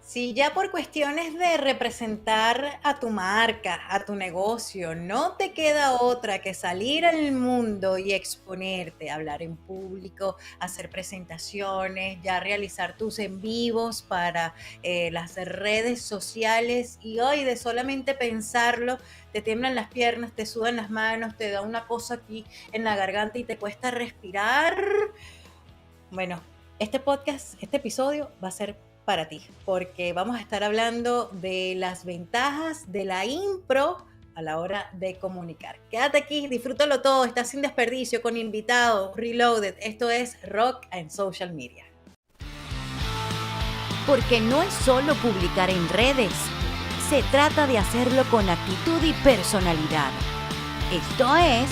Si ya por cuestiones de representar a tu marca, a tu negocio, no te queda otra que salir al mundo y exponerte, hablar en público, hacer presentaciones, ya realizar tus en vivos para las redes sociales y hoy de solamente pensarlo, te tiemblan las piernas, te sudan las manos, te da una cosa aquí en la garganta y te cuesta respirar. Bueno, este podcast, este episodio va a ser para ti, porque vamos a estar hablando de las ventajas de la impro a la hora de comunicar. Quédate aquí, disfrútalo todo, está sin desperdicio, con invitados, reloaded. Esto es Rock and Social Media. Porque no es solo publicar en redes, se trata de hacerlo con actitud y personalidad. Esto es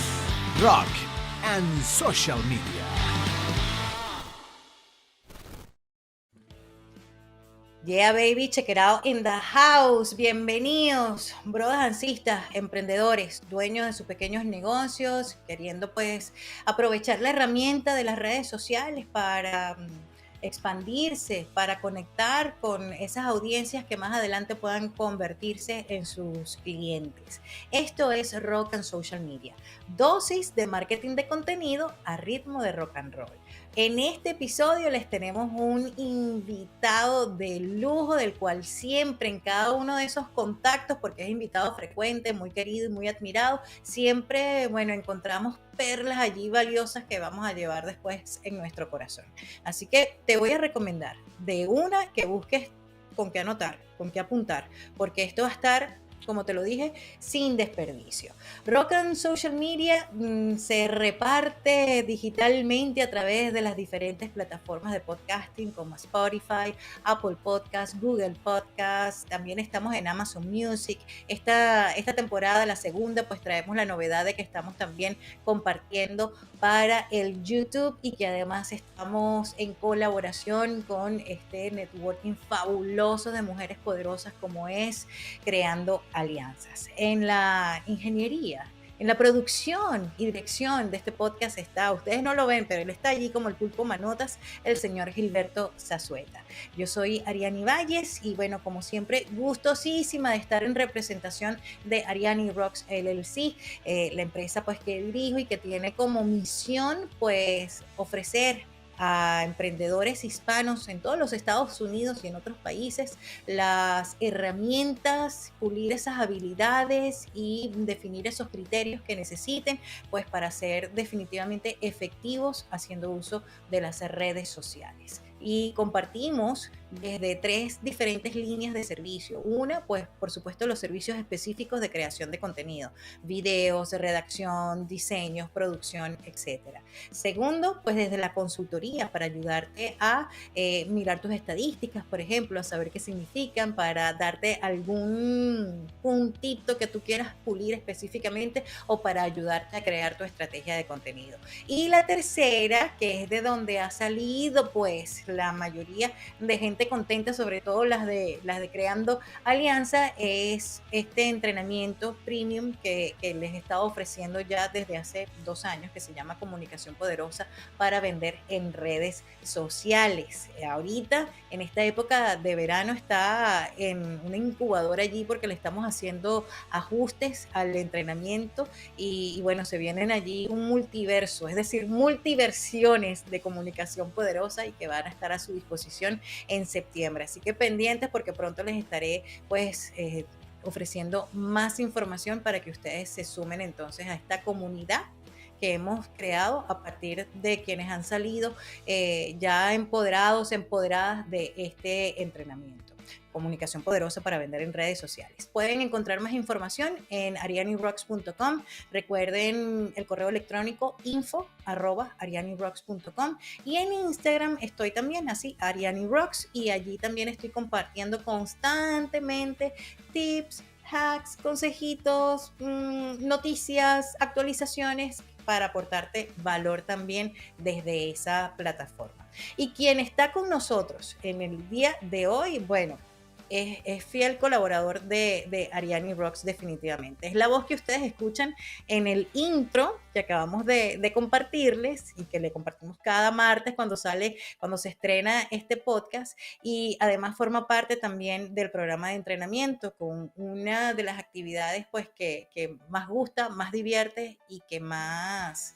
Rock and Social Media. Yeah, baby, check it out in the house. Bienvenidos, brothers ansistas, emprendedores, dueños de sus pequeños negocios, queriendo pues aprovechar la herramienta de las redes sociales para expandirse, para conectar con esas audiencias que más adelante puedan convertirse en sus clientes. Esto es Rock and Social Media, dosis de marketing de contenido a ritmo de rock and roll. En este episodio les tenemos un invitado de lujo, del cual siempre en cada uno de esos contactos, porque es invitado frecuente, muy querido y muy admirado, siempre, bueno, encontramos perlas allí valiosas que vamos a llevar después en nuestro corazón. Así que te voy a recomendar de una que busques con qué anotar, con qué apuntar, porque esto va a estar, como te lo dije, sin desperdicio. Rock and Social Media se reparte digitalmente a través de las diferentes plataformas de podcasting como Spotify, Apple Podcast, Google Podcast. También estamos en Amazon Music. Esta temporada, la segunda, pues traemos la novedad de que estamos también compartiendo para el YouTube y que además estamos en colaboración con este networking fabuloso de mujeres poderosas como es Creando Alianzas. En la ingeniería, en la producción y dirección de este podcast está, ustedes no lo ven, pero él está allí como el pulpo manotas, el señor Gilberto Zazueta. Yo soy Ariani Valles y bueno, como siempre, gustosísima de estar en representación de Ariani Rocks LLC, la empresa pues que dirijo y que tiene como misión pues ofrecer a emprendedores hispanos en todos los Estados Unidos y en otros países las herramientas, pulir esas habilidades y definir esos criterios que necesiten pues para ser definitivamente efectivos haciendo uso de las redes sociales. Y compartimos desde 3 diferentes líneas de servicio. Una, pues por supuesto los servicios específicos de creación de contenido, videos, redacción, diseños, producción, etcétera. Segundo, pues desde la consultoría para ayudarte a mirar tus estadísticas, por ejemplo, a saber qué significan, para darte algún puntito que tú quieras pulir específicamente o para ayudarte a crear tu estrategia de contenido. Y la tercera, que es de donde ha salido pues la mayoría de gente contenta, sobre todo las de Creando Alianza, es este entrenamiento premium que les he estado ofreciendo ya desde hace 2 años, que se llama Comunicación Poderosa para vender en redes sociales. Ahorita, en esta época de verano, está en una incubadora allí porque le estamos haciendo ajustes al entrenamiento y bueno, se vienen allí un multiverso, es decir, multiversiones de comunicación poderosa y que van a estar a su disposición en septiembre. Así que pendientes porque pronto les estaré pues ofreciendo más información para que ustedes se sumen entonces a esta comunidad que hemos creado a partir de quienes han salido ya empoderados, empoderadas de este entrenamiento. Comunicación poderosa para vender en redes sociales. Pueden encontrar más información en arianirocks.com. Recuerden el correo electrónico info@arianirocks.com y en Instagram estoy también así, arianirocks, y allí también estoy compartiendo constantemente tips, hacks, consejitos, noticias, actualizaciones para aportarte valor también desde esa plataforma. Y quien está con nosotros en el día de hoy, bueno, es fiel colaborador de Ariani Rocks definitivamente. Es la voz que ustedes escuchan en el intro que acabamos de compartirles y que le compartimos cada martes cuando se estrena este podcast, y además forma parte también del programa de entrenamiento con una de las actividades pues que más gusta, más divierte y que más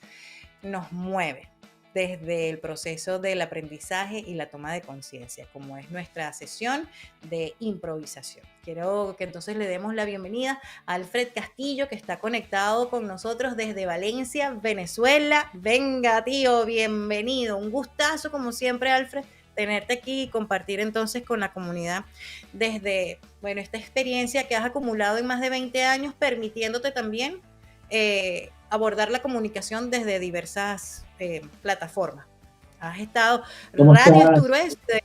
nos mueve desde el proceso del aprendizaje y la toma de conciencia, como es nuestra sesión de improvisación. Quiero que entonces le demos la bienvenida a Alfred Castillo, que está conectado con nosotros desde Valencia, Venezuela. Venga, tío, bienvenido. Un gustazo, como siempre, Alfred, tenerte aquí y compartir entonces con la comunidad desde, bueno, esta experiencia que has acumulado en más de 20 años, permitiéndote también abordar la comunicación desde diversas plataformas. Has estado ¿Cómo Radio estás? Esturoeste.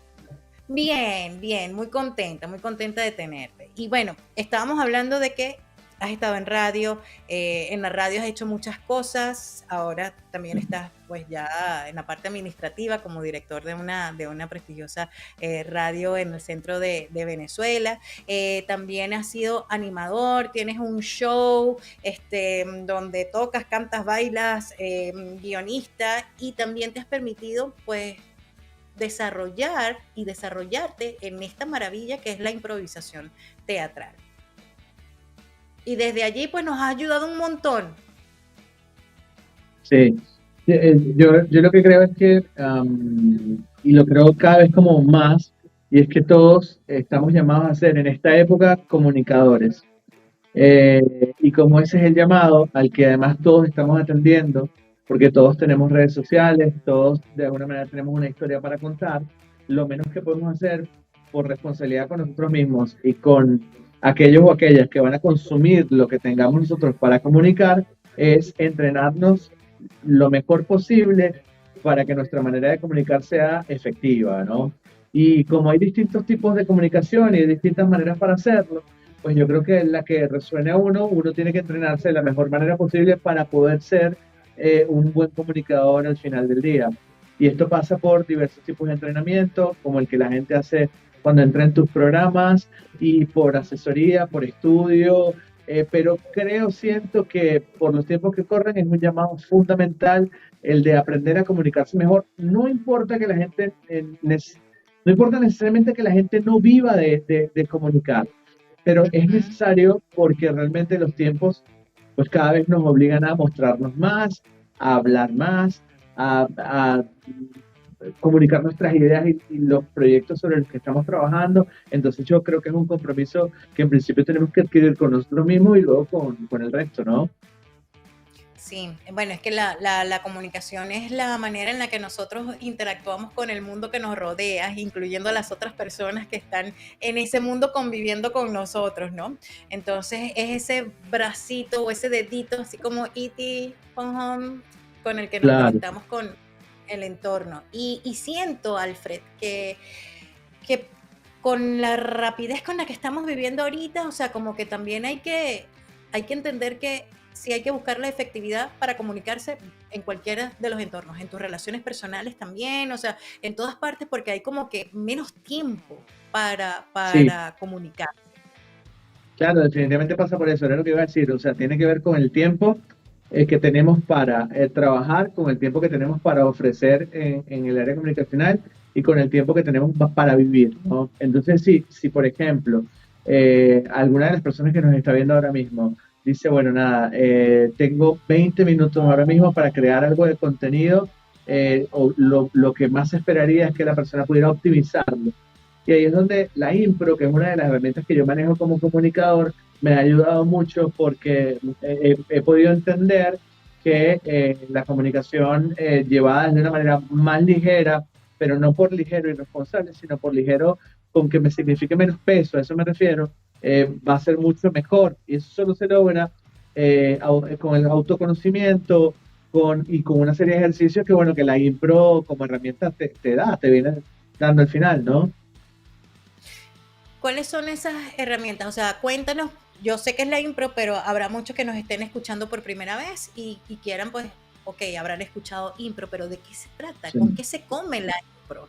Bien, bien, muy contenta de tenerte. Y bueno, estábamos hablando de que has estado en la radio has hecho muchas cosas, ahora también estás pues ya en la parte administrativa como director de una prestigiosa radio en el centro de Venezuela. También has sido animador, tienes un show donde tocas, cantas, bailas, guionista, y también te has permitido pues desarrollar y desarrollarte en esta maravilla que es la improvisación teatral. Y desde allí pues nos ha ayudado un montón. Sí, yo lo que creo es que, y lo creo cada vez como más, y es que todos estamos llamados a ser en esta época comunicadores. Y como ese es el llamado al que además todos estamos atendiendo, porque todos tenemos redes sociales, todos de alguna manera tenemos una historia para contar, lo menos que podemos hacer por responsabilidad con nosotros mismos y con aquellos o aquellas que van a consumir lo que tengamos nosotros para comunicar, es entrenarnos lo mejor posible para que nuestra manera de comunicar sea efectiva, ¿no? Y como hay distintos tipos de comunicación y hay distintas maneras para hacerlo, pues yo creo que la que resuene a uno tiene que entrenarse de la mejor manera posible para poder ser un buen comunicador al final del día. Y esto pasa por diversos tipos de entrenamiento, como el que la gente hace cuando entra en tus programas, y por asesoría, por estudio, pero siento que por los tiempos que corren es un llamado fundamental el de aprender a comunicarse mejor. No importa que la gente, no importa necesariamente que la gente no viva de comunicar, pero es necesario porque realmente los tiempos pues cada vez nos obligan a mostrarnos más, a hablar más, a comunicar nuestras ideas y los proyectos sobre los que estamos trabajando. Entonces yo creo que es un compromiso que en principio tenemos que adquirir con nosotros mismos y luego con el resto, ¿no? Sí, bueno, es que la comunicación es la manera en la que nosotros interactuamos con el mundo que nos rodea, incluyendo a las otras personas que están en ese mundo conviviendo con nosotros, ¿no? Entonces es ese bracito o ese dedito, así como E.T. Home Home, con el que nos Claro. conectamos con el entorno. Y siento, Alfred, que con la rapidez con la que estamos viviendo ahorita, o sea, como que también hay que entender que sí hay que buscar la efectividad para comunicarse en cualquiera de los entornos, en tus relaciones personales también, o sea, en todas partes, porque hay como que menos tiempo Sí, para comunicar. claro, definitivamente pasa por eso, era lo que iba a decir, o sea, tiene que ver con el tiempo que tenemos para trabajar, con el tiempo que tenemos para ofrecer en el área comunicacional y con el tiempo que tenemos para vivir, ¿no? Entonces, sí, si por ejemplo, alguna de las personas que nos está viendo ahora mismo dice, bueno, nada, tengo 20 minutos ahora mismo para crear algo de contenido, o lo que más esperaría es que la persona pudiera optimizarlo. Y ahí es donde la impro, que es una de las herramientas que yo manejo como comunicador, me ha ayudado mucho porque he podido entender que la comunicación llevada de una manera más ligera, pero no por ligero y responsable, sino por ligero con que me signifique menos peso, a eso me refiero, va a ser mucho mejor. Y eso solo se logra con el autoconocimiento y con una serie de ejercicios que, bueno, que la impro como herramienta te viene dando al final, ¿no? ¿Cuáles son esas herramientas? O sea, cuéntanos, yo sé que es la impro, pero habrá muchos que nos estén escuchando por primera vez y quieran, pues, ok, habrán escuchado impro, pero ¿de qué se trata? ¿Con Sí. qué se come la impro?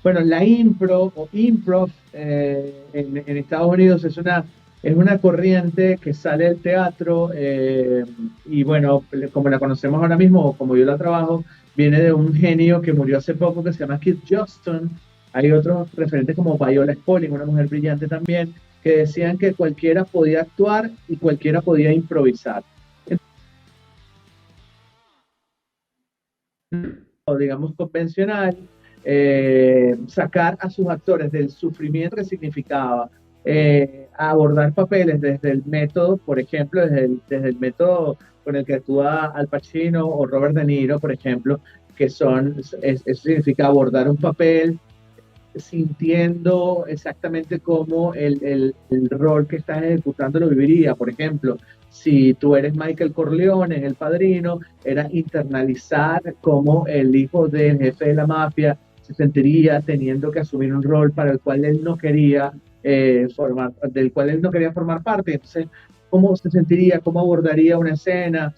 Bueno, la impro o improv en Estados Unidos es una corriente que sale del teatro y bueno, como la conocemos ahora mismo o como yo la trabajo, viene de un genio que murió hace poco que se llama Keith Johnston. Hay otros referentes como Viola Spolin, una mujer brillante también, que decían que cualquiera podía actuar y cualquiera podía improvisar. O digamos convencional, sacar a sus actores del sufrimiento que significaba abordar papeles desde el método, por ejemplo, desde el método con el que actúa Al Pacino o Robert De Niro, por ejemplo, eso significa abordar un papel sintiendo exactamente cómo el rol que estás ejecutando lo viviría. Por ejemplo, si tú eres Michael Corleone en El Padrino, era internalizar cómo el hijo del jefe de la mafia se sentiría teniendo que asumir un rol para el cual él no quería del cual él no quería formar parte. Entonces, cómo se sentiría, cómo abordaría una escena.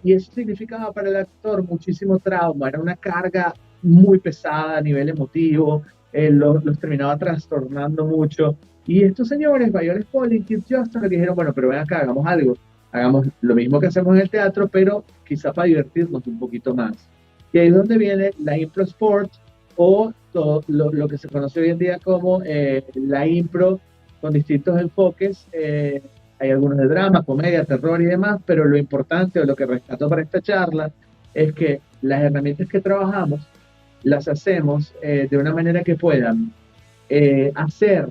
Y eso significaba para el actor muchísimo trauma, era una carga muy pesada a nivel emotivo, los terminaba trastornando mucho. Y estos señores, Viola Spolin, Keith Johnston, le dijeron, bueno, pero ven acá, hagamos algo. Hagamos lo mismo que hacemos en el teatro, pero quizá para divertirnos un poquito más. Y ahí es donde viene la impro sport o todo lo que se conoce hoy en día como la impro con distintos enfoques. Hay algunos de drama, comedia, terror y demás, pero lo importante o lo que rescato para esta charla es que las herramientas que trabajamos las hacemos de una manera que puedan hacer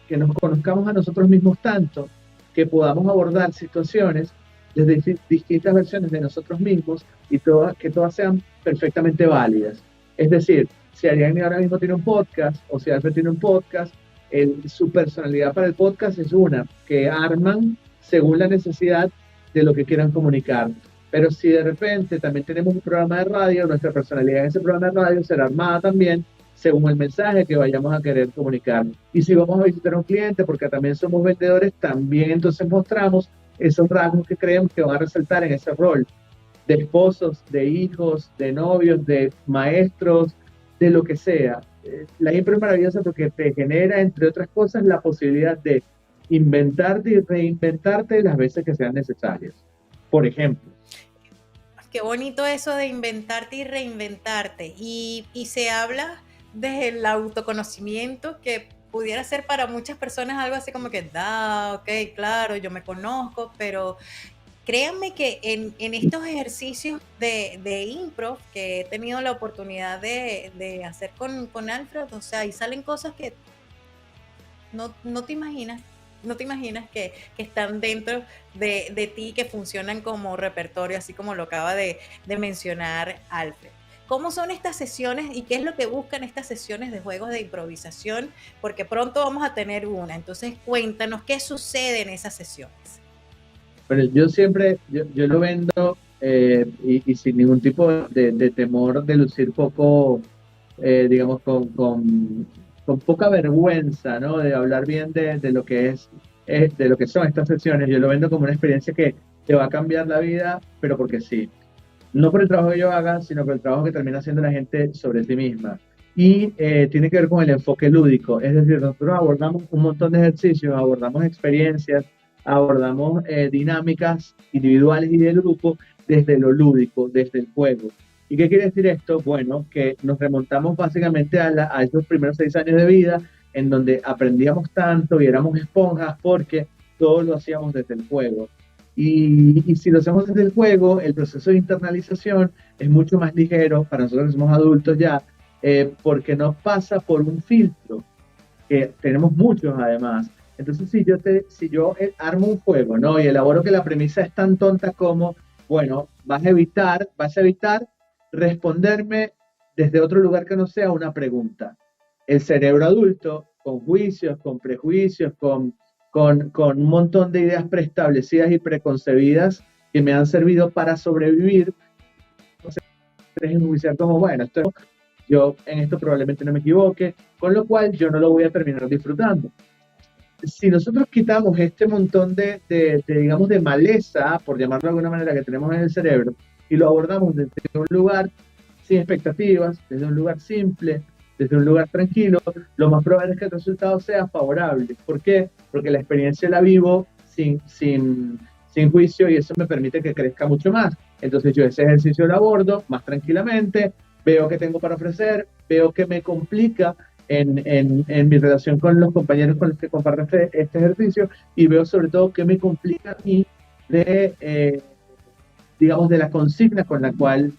que nos conozcamos a nosotros mismos tanto que podamos abordar situaciones desde distintas versiones de nosotros mismos y que todas sean perfectamente válidas. Es decir, si Ariadne ahora mismo tiene un podcast o si Alfred tiene un podcast, su personalidad para el podcast es una que arman según la necesidad de lo que quieran comunicar. Pero si de repente también tenemos un programa de radio, nuestra personalidad en ese programa de radio será armada también según el mensaje que vayamos a querer comunicar. Y si vamos a visitar a un cliente, porque también somos vendedores, también entonces mostramos esos rasgos que creemos que van a resaltar en ese rol de esposos, de hijos, de novios, de maestros, de lo que sea. La impro es maravillosa porque te genera, entre otras cosas, la posibilidad de inventarte y reinventarte las veces que sean necesarias. Por ejemplo. Qué bonito eso de inventarte y reinventarte. Y se habla desde el autoconocimiento, que pudiera ser para muchas personas algo así como que, ok, claro, yo me conozco, pero créanme que en estos ejercicios de impro que he tenido la oportunidad de hacer con Alfred, o sea, ahí salen cosas que no te imaginas. No te imaginas que están dentro de ti, que funcionan como repertorio, así como lo acaba de mencionar Alfred. ¿Cómo son estas sesiones y qué es lo que buscan estas sesiones de juegos de improvisación? Porque pronto vamos a tener una. Entonces, cuéntanos qué sucede en esas sesiones. Bueno, yo lo vendo y sin ningún tipo de temor de lucir poco, digamos, con poca vergüenza, ¿no? De hablar bien de lo que de lo que son estas sesiones. Yo lo vendo como una experiencia que te va a cambiar la vida, pero porque sí. No por el trabajo que yo haga, sino por el trabajo que termina haciendo la gente sobre sí misma. Y tiene que ver con el enfoque lúdico. Es decir, nosotros abordamos un montón de ejercicios, abordamos experiencias, abordamos dinámicas individuales y de grupo desde lo lúdico, desde el juego. ¿Y qué quiere decir esto? Bueno, que nos remontamos básicamente a esos primeros 6 años de vida en donde aprendíamos tanto y éramos esponjas porque todo lo hacíamos desde el juego. Y si lo hacemos desde el juego, el proceso de internalización es mucho más ligero para nosotros que somos adultos ya, porque no pasa por un filtro, que tenemos muchos además. Entonces, si yo armo un juego, ¿no? Y elaboro que la premisa es tan tonta como, bueno, vas a evitar responderme desde otro lugar que no sea una pregunta. El cerebro adulto, con juicios, con prejuicios, con un montón de ideas preestablecidas y preconcebidas que me han servido para sobrevivir, entonces enjuiciar como, bueno, yo en esto probablemente no me equivoque, con lo cual yo no lo voy a terminar disfrutando. Si nosotros quitamos este montón digamos, de maleza, por llamarlo de alguna manera, que tenemos en el cerebro, y lo abordamos desde un lugar sin expectativas, desde un lugar simple, desde un lugar tranquilo, lo más probable es que el resultado sea favorable. ¿Por qué? Porque la experiencia la vivo sin juicio y eso me permite que crezca mucho más. Entonces yo ese ejercicio lo abordo más tranquilamente, veo qué tengo para ofrecer, veo qué me complica en mi relación con los compañeros con los que comparto este ejercicio y veo sobre todo qué me complica a mí digamos, de la consigna con la cual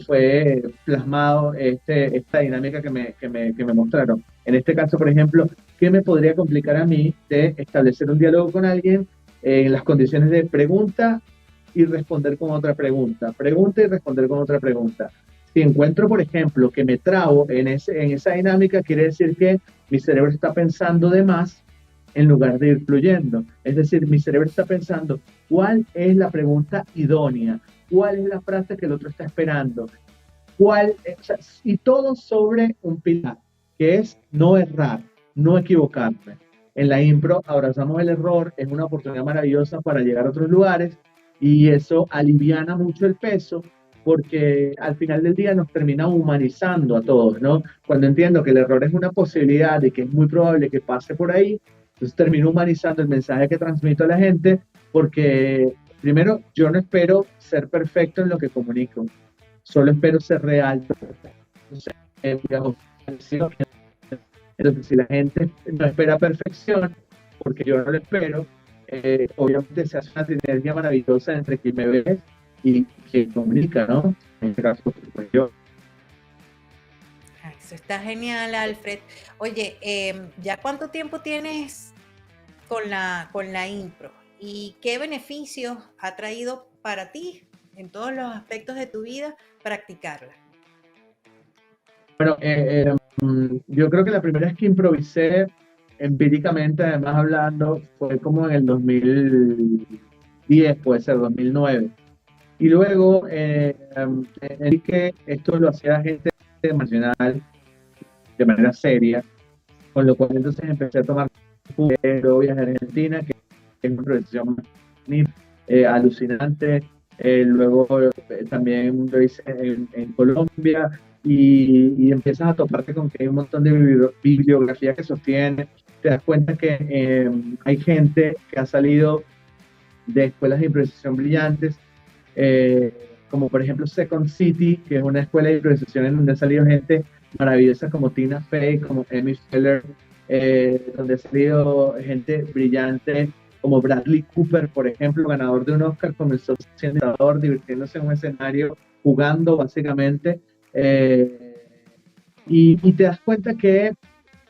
fue plasmado esta dinámica que me mostraron. En este caso, por ejemplo, ¿qué me podría complicar a mí de establecer un diálogo con alguien en las condiciones de pregunta y responder con otra pregunta y responder con otra pregunta? Si encuentro, por ejemplo, que me trabo en esa dinámica, quiere decir que mi cerebro está pensando de más en lugar de ir fluyendo. Es decir, mi cerebro está pensando, ¿cuál es la pregunta idónea? ¿Cuál es la frase que el otro está esperando? O sea, y todo sobre un pilar, que es no errar, no equivocarme. En la impro abrazamos el error, es una oportunidad maravillosa para llegar a otros lugares y eso aliviana mucho el peso porque al final del día nos termina humanizando a todos, ¿no? Cuando entiendo que el error es una posibilidad y que es muy probable que pase por ahí, entonces termino humanizando el mensaje que transmito a la gente porque primero yo no espero ser perfecto en lo que comunico, solo espero ser real. Entonces, digamos, entonces, si la gente no espera perfección, porque yo no lo espero, obviamente se hace una sinergia maravillosa entre quien me ve y quien comunica, ¿no? En este caso, pues yo. Eso está genial, Alfred. Oye, ¿ya cuánto tiempo tienes con la impro? ¿Y qué beneficios ha traído para ti en todos los aspectos de tu vida practicarla? Bueno, yo creo que la primera vez que improvisé empíricamente, además hablando, fue como en el 2010, puede ser 2009. Y luego entendí que esto lo hacía gente nacional de manera seria, con lo cual entonces empecé a tomar luego viaje a Argentina, que es una improvisación alucinante. Luego también lo hice en Colombia y empiezas a toparte con que hay un montón de bibliografía que sostiene. Te das cuenta que hay gente que ha salido de escuelas de improvisación brillantes, eh, como por ejemplo Second City, que es una escuela de improvisación en donde ha salido gente maravillosa como Tina Fey, como Amy Feller, donde ha salido gente brillante como Bradley Cooper, por ejemplo, ganador de un Oscar, comenzó siendo diseñador, divirtiéndose en un escenario, jugando básicamente, y te das cuenta que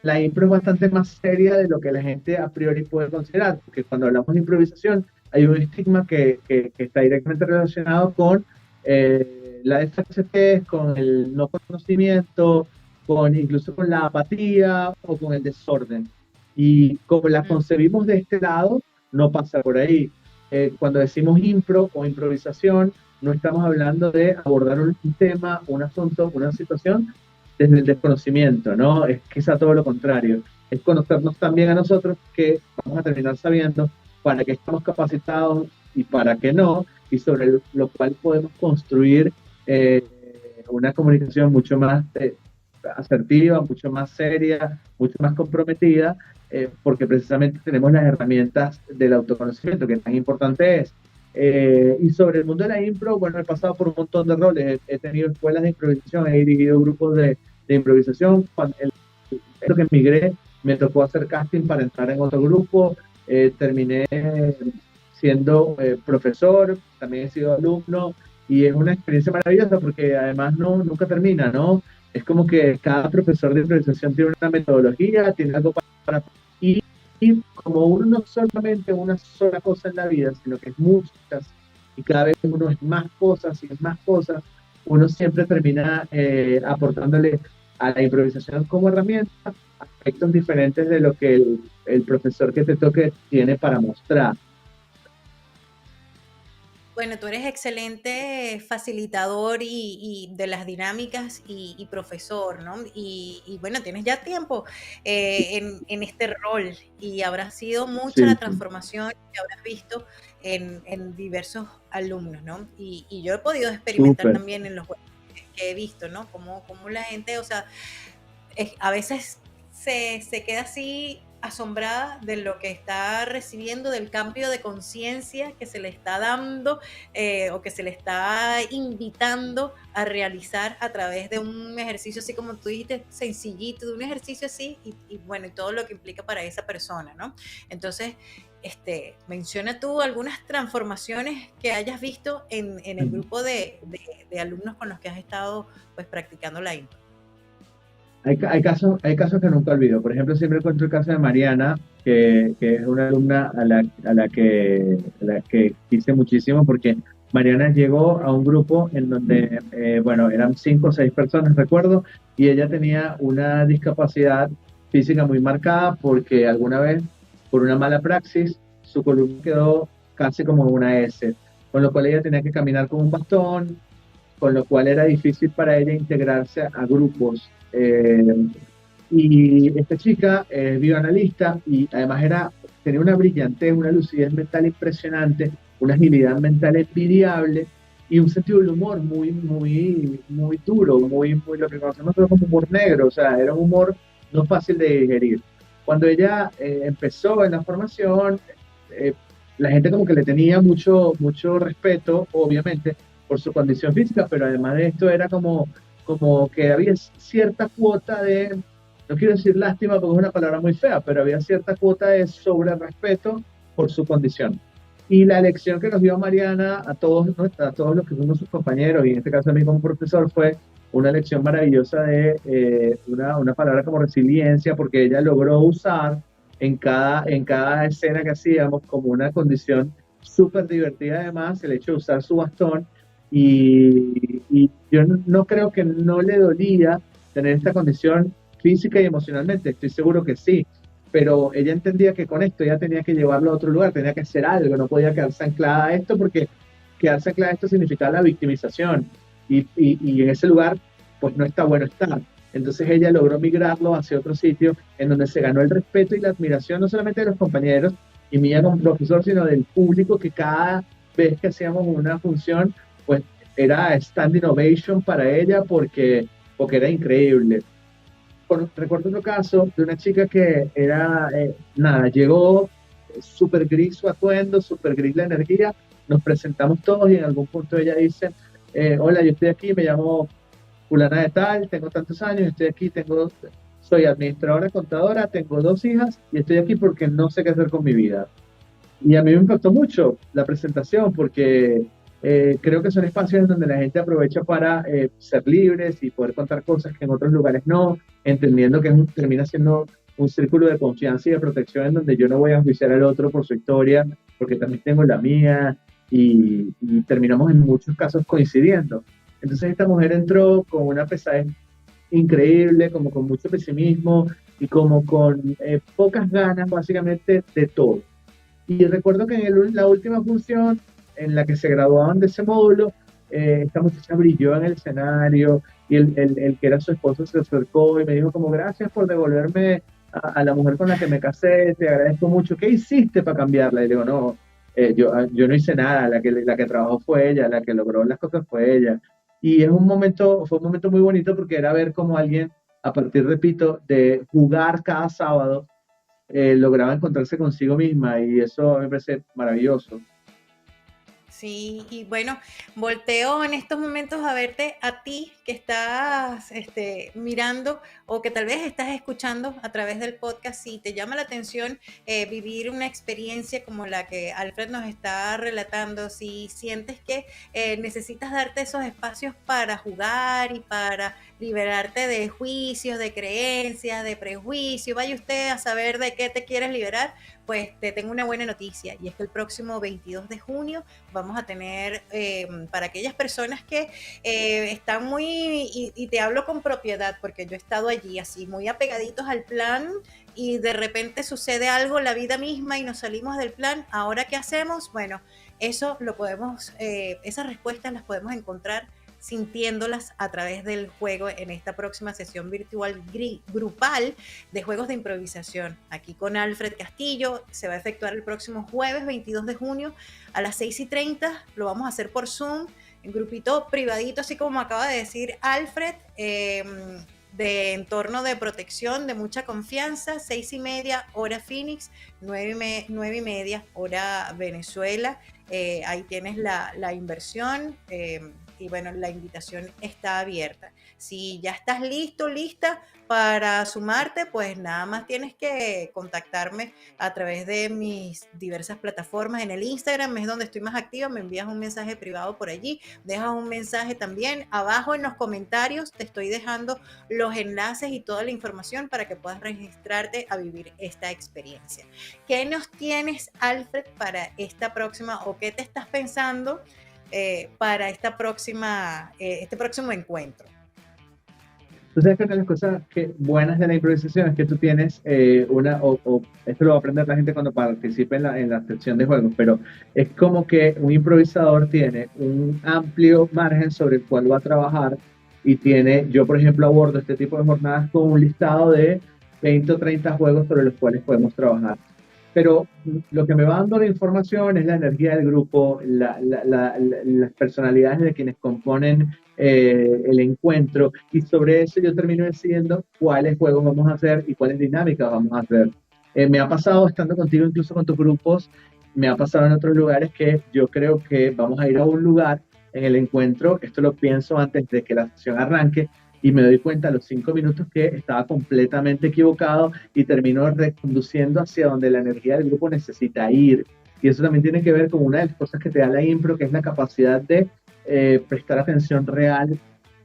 la impro es bastante más seria de lo que la gente a priori puede considerar, porque cuando hablamos de improvisación hay un estigma que está directamente relacionado con la desfachatez, con el no conocimiento, incluso con la apatía o con el desorden. Y como la concebimos de este lado, no pasa por ahí. Cuando decimos impro o improvisación, no estamos hablando de abordar un tema, un asunto, una situación desde el desconocimiento, ¿no? Es quizá todo lo contrario. Es conocernos también a nosotros que vamos a terminar sabiendo para qué estamos capacitados y para qué no, y sobre lo cual podemos construir una comunicación mucho más asertiva, mucho más seria, mucho más comprometida, porque precisamente tenemos las herramientas del autoconocimiento, que tan importante es. Y sobre el mundo de la impro, bueno, he pasado por un montón de roles, he tenido escuelas de improvisación, he dirigido grupos de improvisación. Cuando que emigré, me tocó hacer casting para entrar en otro grupo, terminé siendo profesor, también he sido alumno, y es una experiencia maravillosa porque además nunca termina, ¿no? Es como que cada profesor de improvisación tiene una metodología, tiene algo para y como uno no solamente una sola cosa en la vida, sino que es muchas, y cada vez uno es más cosas y es más cosas, uno siempre termina aportándole a la improvisación como herramienta aspectos diferentes de lo que el profesor que te toque tiene para mostrar. Bueno, tú eres excelente facilitador y de las dinámicas y profesor, ¿no? Y bueno, tienes ya tiempo en este rol y habrá sido mucha Sí, la sí. transformación que habrás visto en diversos alumnos, ¿no? Y yo he podido experimentar Súper. también en los webinars que he visto, ¿no? Cómo la gente, o sea, a veces se queda así asombrada de lo que está recibiendo, del cambio de conciencia que se le está dando o que se le está invitando a realizar a través de un ejercicio así como tú dijiste, sencillito, de un ejercicio así y bueno, y todo lo que implica para esa persona, ¿no? Entonces, menciona tú algunas transformaciones que hayas visto en el grupo de alumnos con los que has estado pues practicando la intro. Hay casos que nunca olvido. Por ejemplo, siempre encuentro el caso de Mariana, que es una alumna a la que quise muchísimo, porque Mariana llegó a un grupo en donde, bueno, eran 5 o 6 personas, recuerdo, y ella tenía una discapacidad física muy marcada porque alguna vez, por una mala praxis, su columna quedó casi como una S, con lo cual ella tenía que caminar con un bastón, con lo cual era difícil para ella integrarse a grupos. Y esta chica es bioanalista y además tenía una brillantez, una lucidez mental impresionante, una agilidad mental envidiable y un sentido del humor muy duro, muy lo que conocemos nosotros como humor negro, o sea, era un humor no fácil de digerir. Cuando ella empezó en la formación, eh, la gente como que le tenía mucho respeto, obviamente, por su condición física, pero además de esto era como que había cierta cuota de, no quiero decir lástima porque es una palabra muy fea, pero había cierta cuota de sobre respeto por su condición. Y la lección que nos dio Mariana a todos los que fuimos sus compañeros, y en este caso a mí como profesor, fue una lección maravillosa de una palabra como resiliencia, porque ella logró usar en cada escena que hacíamos como una condición súper divertida además, el hecho de usar su bastón y yo no creo que no le dolía tener esta condición física y emocionalmente, estoy seguro que sí, pero ella entendía que con esto ella tenía que llevarlo a otro lugar, tenía que hacer algo, no podía quedarse anclada a esto porque quedarse anclada a esto significaba la victimización y en ese lugar pues no está bueno estar. Entonces ella logró migrarlo hacia otro sitio en donde se ganó el respeto y la admiración no solamente de los compañeros y mía como profesor, sino del público que cada vez que hacíamos una función pues era standing ovation para ella porque era increíble. Recuerdo otro caso de una chica que era, nada, llegó súper gris su atuendo, súper gris la energía, nos presentamos todos y en algún punto ella dice, hola, yo estoy aquí, me llamo fulana de tal, tengo tantos años, estoy aquí, soy administradora, contadora, tengo 2 hijas y estoy aquí porque no sé qué hacer con mi vida. Y a mí me impactó mucho la presentación porque creo que son espacios en donde la gente aprovecha para ser libres y poder contar cosas que en otros lugares no, entendiendo que termina siendo un círculo de confianza y de protección en donde yo no voy a enjuiciar al otro por su historia, porque también tengo la mía y terminamos en muchos casos coincidiendo. Entonces esta mujer entró con una pesadez increíble, como con mucho pesimismo y como con pocas ganas básicamente de todo. Y recuerdo que en la última función en la que se graduaban de ese módulo, esta muchacha brilló en el escenario y el que era su esposo se acercó y me dijo como gracias por devolverme a la mujer con la que me casé, te agradezco mucho. ¿Qué hiciste para cambiarla? Y le digo, no, yo no hice nada, la que trabajó fue ella, la que logró las cosas fue ella. Y fue un momento muy bonito porque era ver cómo alguien, a partir, repito, de jugar cada sábado, lograba encontrarse consigo misma y eso me parece maravilloso. Sí, y bueno, volteo en estos momentos a verte a ti que estás mirando o que tal vez estás escuchando a través del podcast. Si te llama la atención vivir una experiencia como la que Alfred nos está relatando, si sientes que necesitas darte esos espacios para jugar y para liberarte de juicios, de creencias, de prejuicios, vaya usted a saber de qué te quieres liberar, pues te tengo una buena noticia y es que el próximo 22 de junio vamos a tener para aquellas personas que están y te hablo con propiedad porque yo he estado allí así muy apegaditos al plan y de repente sucede algo la vida misma y nos salimos del plan. ¿Ahora qué hacemos? Bueno, eso lo podemos, esas respuestas las podemos encontrar sintiéndolas a través del juego en esta próxima sesión virtual grupal de juegos de improvisación. Aquí con Alfred Castillo se va a efectuar el próximo jueves 22 de junio a las 6:30. Lo vamos a hacer por Zoom, en grupito privadito, así como acaba de decir Alfred. de entorno de protección, de mucha confianza, 6:30 hora Phoenix, 9:30 hora Venezuela. Ahí tienes la inversión, y bueno, la invitación está abierta. Si ya estás listo, lista para sumarte, pues nada más tienes que contactarme a través de mis diversas plataformas. En el Instagram es donde estoy más activa, me envías un mensaje privado por allí, dejas un mensaje también. Abajo en los comentarios te estoy dejando los enlaces y toda la información para que puedas registrarte a vivir esta experiencia. ¿Qué nos tienes, Alfred, para esta próxima, o qué te estás pensando para esta próxima, este próximo encuentro? Tú sabes que una de las cosas buenas de la improvisación es que tú tienes esto lo va a aprender la gente cuando participe en la sección de juegos, pero es como que un improvisador tiene un amplio margen sobre el cual va a trabajar y yo por ejemplo abordo este tipo de jornadas con un listado de 20 o 30 juegos sobre los cuales podemos trabajar. Pero lo que me va dando la información es la energía del grupo, las personalidades de quienes componen el encuentro, y sobre eso yo termino decidiendo cuáles juegos vamos a hacer y cuáles dinámicas vamos a hacer. Me ha pasado estando contigo, incluso con tus grupos, me ha pasado en otros lugares que yo creo que vamos a ir a un lugar en el encuentro, esto lo pienso antes de que la sesión arranque, y me doy cuenta a los 5 minutos que estaba completamente equivocado y termino reconduciendo hacia donde la energía del grupo necesita ir. Y eso también tiene que ver con una de las cosas que te da la impro, que es la capacidad de prestar atención real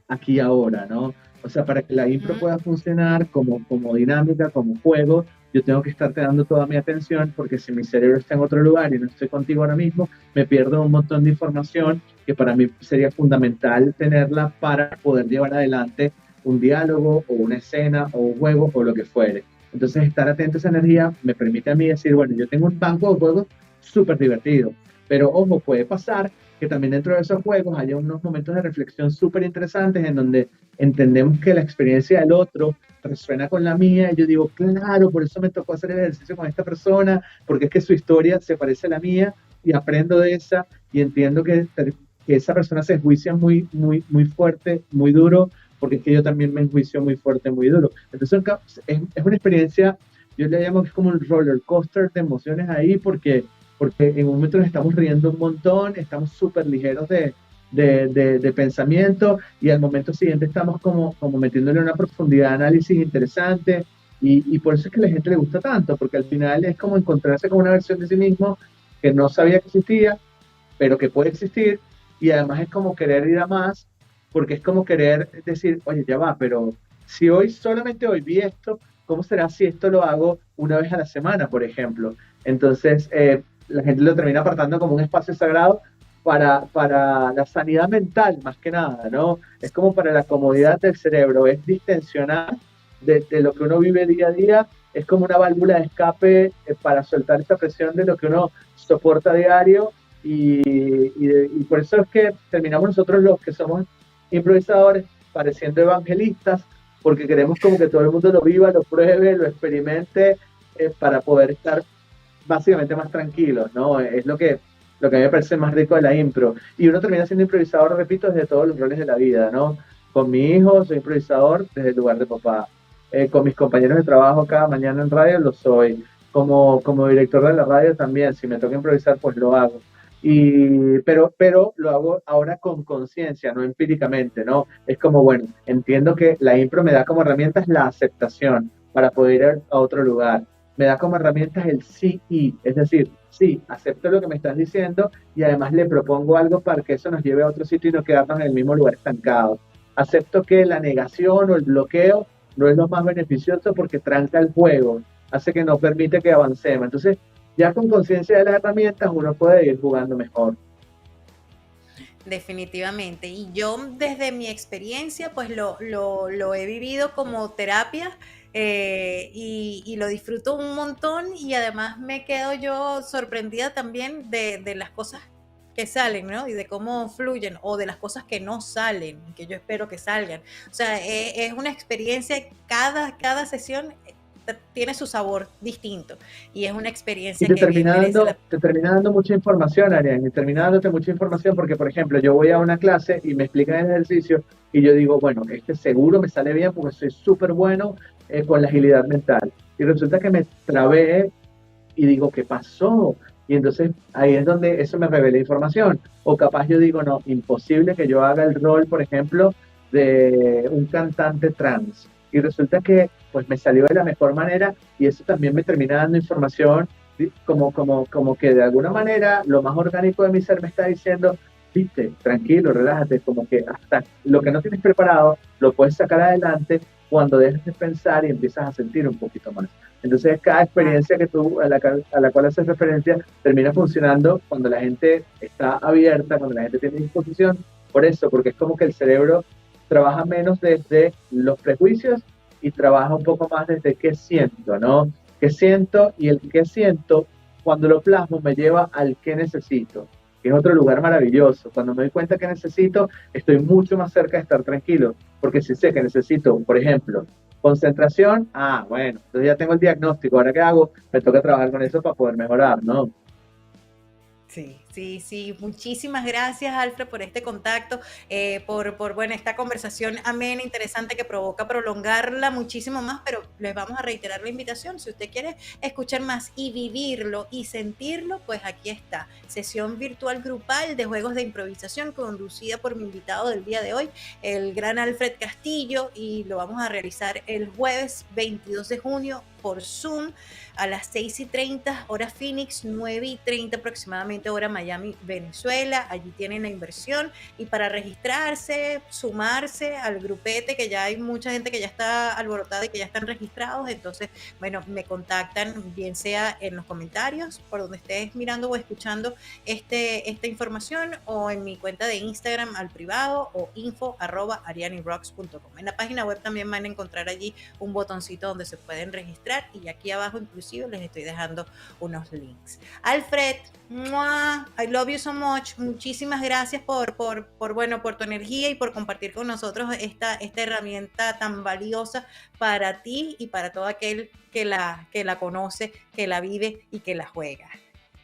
aquí y ahora, ¿no? O sea, para que la impro pueda funcionar como dinámica, como juego, yo tengo que estarte dando toda mi atención, porque si mi cerebro está en otro lugar y no estoy contigo ahora mismo, me pierdo un montón de información que para mí sería fundamental tenerla para poder llevar adelante un diálogo o una escena o un juego o lo que fuere. Entonces, estar atento a esa energía me permite a mí decir, bueno, yo tengo un banco de juegos súper divertido, pero ojo, puede pasar que también dentro de esos juegos haya unos momentos de reflexión súper interesantes en donde entendemos que la experiencia del otro resuena con la mía, y yo digo, claro, por eso me tocó hacer el ejercicio con esta persona, porque es que su historia se parece a la mía, y aprendo de esa, y entiendo que esa persona se enjuicia muy, muy, muy fuerte, muy duro, porque es que yo también me enjuicio muy fuerte, muy duro. Entonces es una experiencia, yo le llamo que es como un roller coaster de emociones ahí, porque en un momento nos estamos riendo un montón, estamos súper ligeros de pensamiento, y al momento siguiente estamos como metiéndole una profundidad de análisis interesante, y por eso es que a la gente le gusta tanto, porque al final es como encontrarse con una versión de sí mismo que no sabía que existía, pero que puede existir, y además es como querer ir a más, porque es como querer decir, oye, ya va, pero si solamente hoy vi esto, ¿cómo será si esto lo hago una vez a la semana, por ejemplo? Entonces, la gente lo termina apartando como un espacio sagrado para la sanidad mental, más que nada, ¿no? Es como para la comodidad del cerebro, es distensionar de lo que uno vive día a día, es como una válvula de escape para soltar esa presión de lo que uno soporta a diario, y por eso es que terminamos nosotros los que somos improvisadores pareciendo evangelistas, porque queremos como que todo el mundo lo viva, lo pruebe, lo experimente, para poder estar básicamente más tranquilos, ¿no? Es lo que a mí me parece más rico de la impro. Y uno termina siendo improvisador, repito, desde todos los roles de la vida, ¿no? Con mi hijo soy improvisador desde el lugar de papá. Con mis compañeros de trabajo cada mañana en radio lo soy. Como director de la radio también, si me toca improvisar, pues lo hago. Pero lo hago ahora con conciencia, no empíricamente, ¿no? Es como, bueno, entiendo que la impro me da como herramientas la aceptación para poder ir a otro lugar. Me da como herramientas el sí y, es decir, sí, acepto lo que me estás diciendo, y además le propongo algo para que eso nos lleve a otro sitio y no quedarnos en el mismo lugar estancados. Acepto que la negación o el bloqueo no es lo más beneficioso, porque tranca el juego, hace que no permite que avancemos. Entonces, ya con conciencia de las herramientas, uno puede ir jugando mejor. Definitivamente. Y yo desde mi experiencia, pues lo he vivido como terapia, y lo disfruto un montón, y además me quedo yo sorprendida también de las cosas que salen, ¿no? Y de cómo fluyen, o de las cosas que no salen, que yo espero que salgan. O sea, es una experiencia, cada sesión tiene su sabor distinto y es una Y experiencia te que termina merece dando, la te termina dando mucha información, Ariane, y termina dándote mucha información porque, por ejemplo, yo voy a una clase y me explican el ejercicio y yo digo, bueno, este seguro me sale bien porque soy súper bueno con la agilidad mental. Y resulta que me trabé y digo, ¿qué pasó? Y entonces ahí es donde eso me revela información. O capaz yo digo, no, imposible que yo haga el rol, por ejemplo, de un cantante trans. Y resulta que pues me salió de la mejor manera y eso también me termina dando información como que de alguna manera lo más orgánico de mi ser me está diciendo, viste, tranquilo, relájate, como que hasta lo que no tienes preparado lo puedes sacar adelante cuando dejes de pensar y empiezas a sentir un poquito más. Entonces, cada experiencia que tú, a la cual haces referencia termina funcionando cuando la gente está abierta, cuando la gente tiene disposición. Por eso, porque es como que el cerebro trabaja menos desde los prejuicios y trabaja un poco más desde qué siento, ¿no? ¿Qué siento? Y el qué siento, cuando lo plasmo, me lleva al qué necesito, que es otro lugar maravilloso. Cuando me doy cuenta que necesito, estoy mucho más cerca de estar tranquilo, porque si sé que necesito, por ejemplo, concentración, bueno, entonces ya tengo el diagnóstico, ¿ahora qué hago? Me toca trabajar con eso para poder mejorar, ¿no? Sí, sí, sí. Muchísimas gracias, Alfred, por este contacto, bueno, esta conversación amena, interesante, que provoca prolongarla muchísimo más, pero les vamos a reiterar la invitación. Si usted quiere escuchar más y vivirlo y sentirlo, pues aquí está. Sesión virtual grupal de juegos de improvisación conducida por mi invitado del día de hoy, el gran Alfred Castillo, y lo vamos a realizar el jueves 22 de junio por Zoom a las 6:30 hora Phoenix, 9:30 aproximadamente hora Miami, Venezuela. Allí tienen la inversión y para registrarse, sumarse al grupete, que ya hay mucha gente que ya está alborotada y que ya están registrados. Entonces, bueno, me contactan bien sea en los comentarios por donde estés mirando o escuchando esta información, o en mi cuenta de Instagram al privado, o info@arianirocks.com. En la página web también van a encontrar allí un botoncito donde se pueden registrar, y aquí abajo inclusive les estoy dejando unos links. Alfred, I love you so much. Muchísimas gracias por tu energía y por compartir con nosotros esta herramienta tan valiosa para ti y para todo aquel que la conoce, que la vive y que la juega.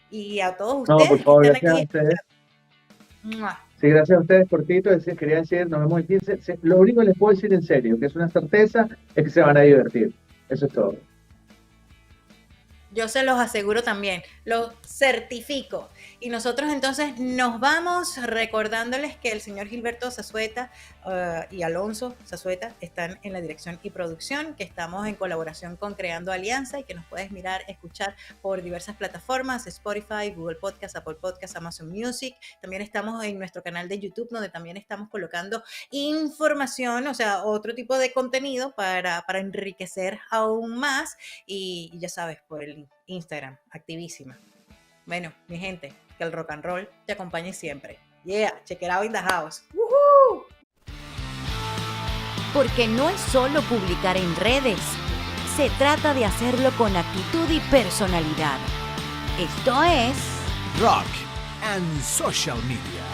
Y a todos No, por ustedes que favor, están gracias a aquí. ustedes. Sí, gracias a ustedes por Tito. Quería decir, nos vemos el 15. Lo único que les puedo decir en serio, que es una certeza, es que se van a divertir. Eso es todo. Yo se los aseguro también, lo certifico. Y nosotros entonces nos vamos recordándoles que el señor Gilberto Zazueta y Alonso Zazueta están en la dirección y producción, que estamos en colaboración con Creando Alianza y que nos puedes mirar, escuchar por diversas plataformas: Spotify, Google Podcast, Apple Podcast, Amazon Music. También estamos en nuestro canal de YouTube, donde también estamos colocando información, o sea, otro tipo de contenido para enriquecer aún más. Y ya sabes, por el Instagram, activísima. Bueno, mi gente, que el rock and roll te acompañe siempre. Yeah, check it out in the house. ¡Woohoo! Porque no es solo publicar en redes, se trata de hacerlo con actitud y personalidad. Esto es Rock and Social Media.